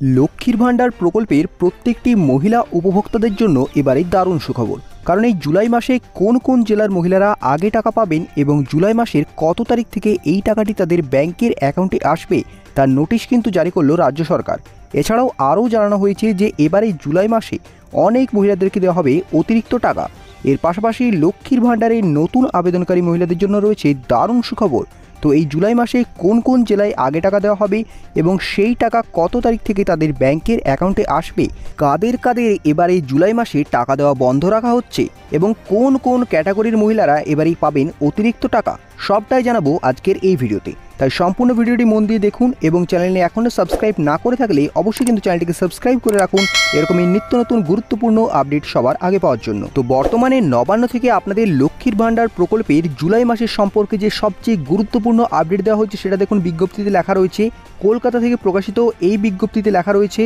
লক্ষ্মীর ভাণ্ডার প্রকল্পের প্রত্যেকটি মহিলা উপভোক্তাদের জন্য এবারে দারুণ সুখবর। কারণ এই জুলাই মাসে কোন কোন জেলার মহিলারা আগে টাকা পাবেন এবং জুলাই মাসের কত তারিখ থেকে এই টাকাটি তাদের ব্যাংকের অ্যাকাউন্টে আসবে তার নোটিশ কিন্তু জারি করল রাজ্য সরকার। এছাড়াও আরও জানানো হয়েছে যে এবারে জুলাই মাসে অনেক মহিলাদেরকে দেওয়া হবে অতিরিক্ত টাকা। এর পাশাপাশি লক্ষ্মীর ভাণ্ডারের নতুন আবেদনকারী মহিলাদের জন্য রয়েছে দারুণ সুখবর। তো এই জুলাই মাসে কোন কোন জেলায় আগে টাকা দেওয়া হবে এবং সেই টাকা কত তারিখ থেকে তাদের ব্যাংকের অ্যাকাউন্টে আসবে, কাদের কাদের এবারে জুলাই মাসে টাকা দেওয়া বন্ধ রাখা হচ্ছে এবং কোন কোন ক্যাটাগরির মহিলারা এবারেই পাবেন অতিরিক্ত টাকা, সবটাই জানাবো আজকের এই ভিডিওতে। তাই সম্পূর্ণ ভিডিওটি মন দিয়ে দেখুন এবং চ্যানেলে এখনও সাবস্ক্রাইব না করে থাকলে অবশ্যই কিন্তু চ্যানেলটিকে সাবস্ক্রাইব করে রাখুন এরকমই নিত্য নতুন গুরুত্বপূর্ণ আপডেট সবার আগে পাওয়ার জন্য। তো বর্তমানে নবান্ন থেকে আপনাদের লক্ষ্মীর ভাণ্ডার প্রকল্পের জুলাই মাসের সম্পর্কে যে সবচেয়ে গুরুত্বপূর্ণ আপডেট দেওয়া হচ্ছে সেটা দেখুন বিজ্ঞপ্তিতে লেখা রয়েছে। কলকাতা থেকে প্রকাশিত এই বিজ্ঞপ্তিতে লেখা রয়েছে,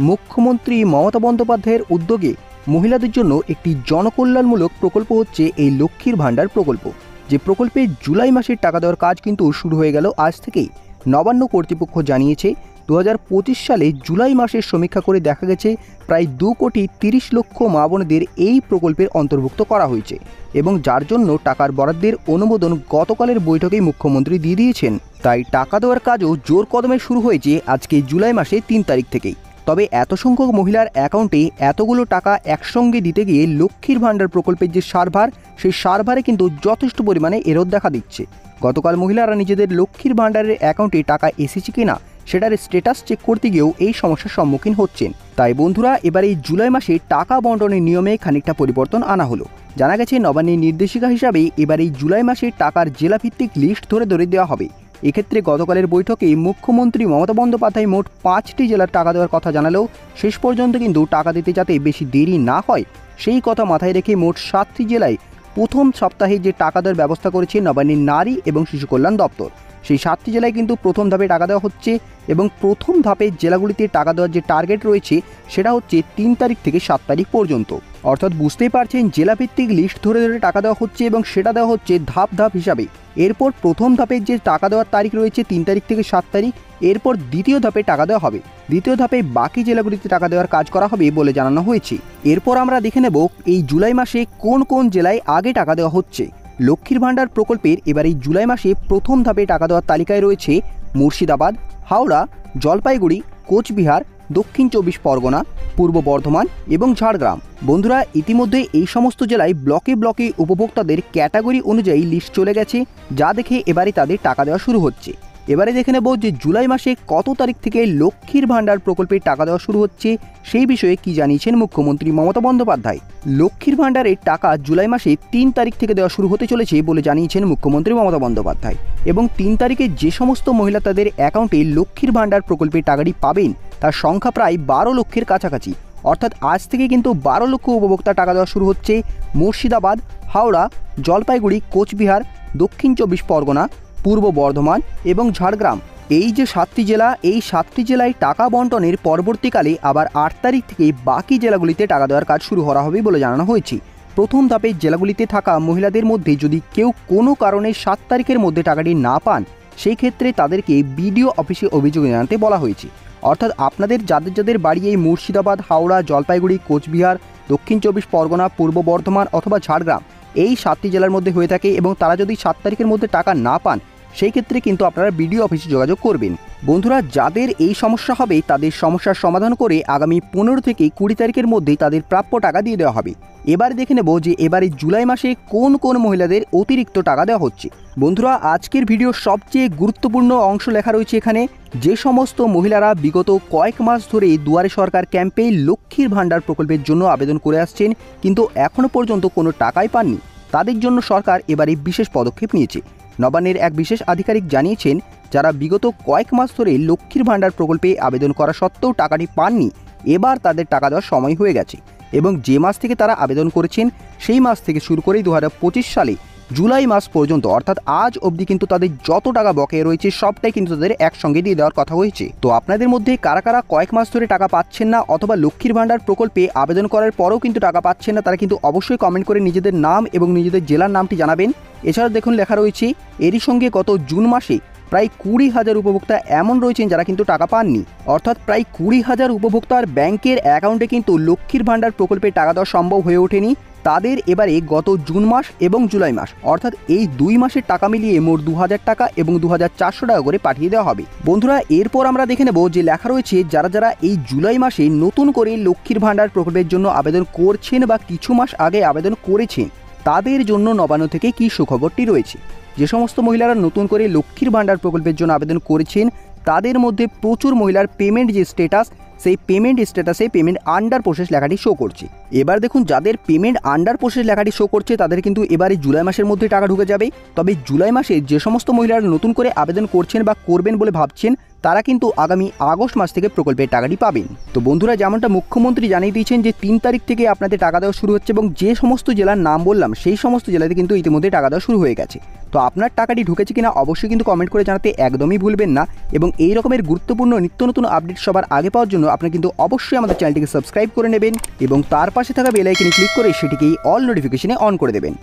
মুখ্যমন্ত্রী মমতা বন্দ্যোপাধ্যায়ের উদ্যোগে মহিলাদের জন্য একটি জনকল্যাণমূলক প্রকল্প হচ্ছে এই লক্ষ্মীর ভাণ্ডার প্রকল্প। যে প্রকল্পে জুলাই মাসের টাকা দেওয়ার কাজ কিন্তু শুরু হয়ে গেল আজ থেকেই। নবান্ন কর্তৃপক্ষ জানিয়েছে 2025 সালে জুলাই মাসের সমীক্ষা করে দেখা গেছে প্রায় 2,30,00,000 মা বোনেদের এই প্রকল্পের অন্তর্ভুক্ত করা হয়েছে এবং যার জন্য টাকার বরাদ্দের অনুমোদন গতকালের বৈঠকেই মুখ্যমন্ত্রী দিয়ে দিয়েছেন। তাই টাকা দেওয়ার কাজও জোর কদমে শুরু হয়েছে আজকে জুলাই মাসে 3 তারিখ থেকেই। তবে এত সংখ্যক মহিলার অ্যাকাউন্টে এতগুলো টাকা একসঙ্গে দিতে গিয়ে লক্ষ্মীর ভাণ্ডার প্রকল্পের যে সার্ভার, সেই সার্ভারে কিন্তু যথেষ্ট পরিমাণে এরর দেখা দিচ্ছে। গতকাল মহিলারা নিজেদের লক্ষ্মীর ভাণ্ডারের অ্যাকাউন্টে টাকা এসেছে কিনা সেটার স্ট্যাটাস চেক করতে গিয়েও এই সমস্যার সম্মুখীন হচ্ছেন। তাই বন্ধুরা, এবার এই জুলাই মাসে টাকা বন্টনের নিয়মে খানিকটা পরিবর্তন আনা হলো। জানা গেছে নবান্নের নির্দেশিকা হিসাবে এবার এই জুলাই মাসে টাকার জেলাভিত্তিক লিস্ট ধরে ধরে দেওয়া হবে। এক্ষেত্রে গতকালের বৈঠকে মুখ্যমন্ত্রী মমতা বন্দ্যোপাধ্যায় মোট 5টি জেলার টাকা দেওয়ার কথা জানালেও শেষ পর্যন্ত কিন্তু টাকা দিতে যাতে বেশি দেরি না হয় সেই কথা মাথায় রেখে মোট 7টি জেলায় প্রথম সপ্তাহে যে টাকা দেওয়ার ব্যবস্থা করেছে নবান্নের নারী এবং শিশু কল্যাণ দপ্তর, সেই 7টি জেলায় কিন্তু প্রথম ধাপে টাকা দেওয়া হচ্ছে এবং প্রথম ধাপে জেলাগুলিতে টাকা দেওয়ার যে টার্গেট রয়েছে সেটা হচ্ছে 3 তারিখ থেকে 7 তারিখ পর্যন্ত। অর্থাৎ বুঝতেই পারছেন জেলাভিত্তিক লিস্ট ধরে ধরে টাকা দেওয়া হচ্ছে এবং সেটা দেওয়া হচ্ছে ধাপ ধাপ হিসাবে। এরপর প্রথম ধাপের যে টাকা দেওয়ার তারিখ রয়েছে 3 তারিখ থেকে 7 তারিখ, এরপর দ্বিতীয় ধাপে টাকা দেওয়া হবে। দ্বিতীয় ধাপে বাকি জেলাগুলিতে টাকা দেওয়ার কাজ করা হবে বলে জানানো হয়েছে। এরপর আমরা দেখে নেব এই জুলাই মাসে কোন কোন জেলায় আগে টাকা দেওয়া হচ্ছে। লক্ষ্মীর ভাণ্ডার প্রকল্পের এবার এই জুলাই মাসে প্রথম ধাপে টাকা দেওয়ার তালিকায় রয়েছে মুর্শিদাবাদ, হাওড়া, জলপাইগুড়ি, কোচবিহার, দক্ষিণ 24 পরগনা, পূর্ব বর্ধমান এবং ঝাড়গ্রাম। বন্ধুরা, ইতিমধ্যে এই সমস্ত জেলায় ব্লকে ব্লকে উপভোক্তাদের ক্যাটাগরি অনুযায়ী লিস্ট চলে গেছে, যা দেখে এবারে তাদের টাকা দেওয়া শুরু হচ্ছে। এবারে দেখে নেব যে জুলাই মাসে কত তারিখ থেকে লক্ষ্মীর ভাণ্ডার প্রকল্পের টাকা দেওয়া শুরু হচ্ছে সেই বিষয়ে কি জানিয়েছেন মুখ্যমন্ত্রী মমতা বন্দ্যোপাধ্যায়। লক্ষ্মীর ভাণ্ডারের টাকা জুলাই মাসে 3 তারিখ থেকে দেওয়া শুরু হতে চলেছে বলে জানিয়েছেন মুখ্যমন্ত্রী মমতা বন্দ্যোপাধ্যায়। এবং 3 তারিখে যে সমস্ত মহিলা তাদের অ্যাকাউন্টে লক্ষ্মীর ভাণ্ডার প্রকল্পের টাকাটি পাবেন তার সংখ্যা প্রায় 12 লক্ষের কাছাকাছি। অর্থাৎ আজ থেকে কিন্তু 12 লক্ষ উপভোক্তা টাকা দেওয়া শুরু হচ্ছে মুর্শিদাবাদ, হাওড়া, জলপাইগুড়ি, কোচবিহার, দক্ষিণ 24 পরগনা, পূর্ব বর্ধমান এবং ঝাড়গ্রাম। এই যে 7টি জেলা, এই 7টি জেলায় টাকা বন্টনের পরবর্তীকালে আবার 8 তারিখ থেকে বাকি জেলাগুলিতে টাকা দেওয়ার কাজ শুরু করা হবে বলে জানানো হয়েছে। প্রথম ধাপে জেলাগুলিতে থাকা মহিলাদের মধ্যে যদি কেউ কোনো কারণে 7 তারিখের মধ্যে টাকাটি না পান, সেই ক্ষেত্রে তাদেরকে বিডিও অফিসে অভিযোগ জানাতে বলা হয়েছে। অর্থাৎ আপনাদের যাদের যাদের বাড়ি এই মুর্শিদাবাদ, হাওড়া, জলপাইগুড়ি, কোচবিহার, দক্ষিণ 24 পরগনা, পূর্ব বর্ধমান অথবা ঝাড়গ্রাম এই 7টি জেলার মধ্যে হয়ে থাকে এবং তারা যদি 7 তারিখের মধ্যে টাকা না পান, সেই ক্ষেত্রে কিন্তু আপনারা বিডিও অফিসে যোগাযোগ করবেন। বন্ধুরা, যাদের এই সমস্যা হবে তাদের সমস্যার সমাধান করে আগামী 15 থেকে 20 তারিখের মধ্যেই তাদের প্রাপ্য টাকা দিয়ে দেওয়া হবে। এবার দেখে নেব যে এবারে জুলাই মাসে কোন কোন মহিলাদের অতিরিক্ত টাকা দেওয়া হচ্ছে। বন্ধুরা, আজকের ভিডিওর সবচেয়ে গুরুত্বপূর্ণ অংশ লেখা রয়েছে এখানে। যে সমস্ত মহিলারা বিগত কয়েক মাস ধরে দুয়ারে সরকার ক্যাম্পে লক্ষ্মীর ভাণ্ডার প্রকল্পের জন্য আবেদন করে আসছেন কিন্তু এখনও পর্যন্ত কোনো টাকাই পাননি, তাদের জন্য সরকার এবারে বিশেষ পদক্ষেপ নিয়েছে। নবান্নের এক বিশেষ আধিকারিক জানিয়েছেন, যারা বিগত কয়েক মাস ধরে লক্ষ্মীর ভাণ্ডার প্রকল্পে আবেদন করা সত্ত্বেও টাকাটি পাননি, এবার তাদের টাকা দেওয়ার সময় হয়ে গেছে এবং যে মাস থেকে তারা আবেদন করেছেন সেই মাস থেকে শুরু করেই 2025 সালে জুলাই মাস পর্যন্ত অর্থাৎ আজ অবধি কিন্তু তাদের যত টাকা বকেয়া রয়েছে সবটাই কিন্তু তাদের একসঙ্গে দিয়ে দেওয়ার কথা হয়েছে। তো আপনাদের মধ্যে কারা কারা কয়েক মাস ধরে টাকা পাচ্ছেন না অথবা লক্ষ্মীর ভাণ্ডার প্রকল্পে আবেদন করার পরেও কিন্তু টাকা পাচ্ছেন না, তারা কিন্তু অবশ্যই কমেন্ট করে নিজেদের নাম এবং নিজেদের জেলার নামটি জানাবেন। এছাড়া দেখুন লেখা রয়েছে, এরই সঙ্গে গত জুন মাসে প্রায় 20,000 উপভোক্তা এমন রয়েছেন যারা কিন্তু টাকা পাননি। অর্থাৎ প্রায় 20,000 উপভোক্তার ব্যাংকের অ্যাকাউন্টে কিন্তু লক্ষ্মীর ভাণ্ডার প্রকল্পে টাকা দেওয়া সম্ভব হয়ে ওঠেনি। তাদের এবারে গত জুন মাস এবং জুলাই মাস অর্থাৎ এই 2 মাসের টাকা মিলিয়ে মোট 2,000 টাকা এবং 2,400 টাকা করে পাঠিয়ে দেওয়া হবে। বন্ধুরা, এরপর আমরা দেখে নেব যে লেখা রয়েছে যারা যারা এই জুলাই মাসে নতুন করে লক্ষ্মীর ভাণ্ডার প্রকল্পের জন্য আবেদন করছেন বা কিছু মাস আগে আবেদন করেছেন, তাদের জন্য নবান্ন থেকে কী সুখবরটি রয়েছে। যে সমস্ত মহিলারা নতুন করে লক্ষ্মীর ভাণ্ডার প্রকল্পের জন্য আবেদন করেছেন তাদের মধ্যে প্রচুর মহিলার পেমেন্ট যে স্ট্যাটাস, সেই পেমেন্ট স্ট্যাটাসে পেমেন্ট আন্ডার প্রসেস লেখাটি শো করছে। এবার দেখুন, যাদের পেমেন্ট আন্ডার প্রসেস লেখাটি শো করছে তাদের কিন্তু এবারে জুলাই মাসের মধ্যে টাকা ঢুকে যাবে। তবে জুলাই মাসে যে সমস্ত মহিলারা নতুন করে আবেদন করছেন বা করবেন বলে ভাবছেন তারা কিন্তু আগামী আগস্ট মাস থেকে প্রকল্পের টাকাটি পাবেন। তো বন্ধুরা, যেমনটা মুখ্যমন্ত্রী জানিয়ে দিয়েছেন যে 3 তারিখ থেকে আপনাদের টাকা দেওয়া শুরু হচ্ছে এবং যে সমস্ত জেলার নাম বললাম সেই সমস্ত জেলাতে কিন্তু ইতিমধ্যে টাকা দেওয়া শুরু হয়ে গেছে। তো আপনার টাকাটি ঢুকেছে কিনা অবশ্যই কিন্তু কমেন্ট করে জানাতে একদমই ভুলবেন না। এবং এই রকমের গুরুত্বপূর্ণ নিত্য নতুন আপডেট সবার আগে পাওয়ার জন্য আপনারা কিন্তু অবশ্যই আমাদের চ্যানেলটিকে সাবস্ক্রাইব করে নেবেন এবং তার পাশে থাকা বেল আইকনে ক্লিক করে সেটিকেই অল নোটিফিকেশনে অন করে দেবেন।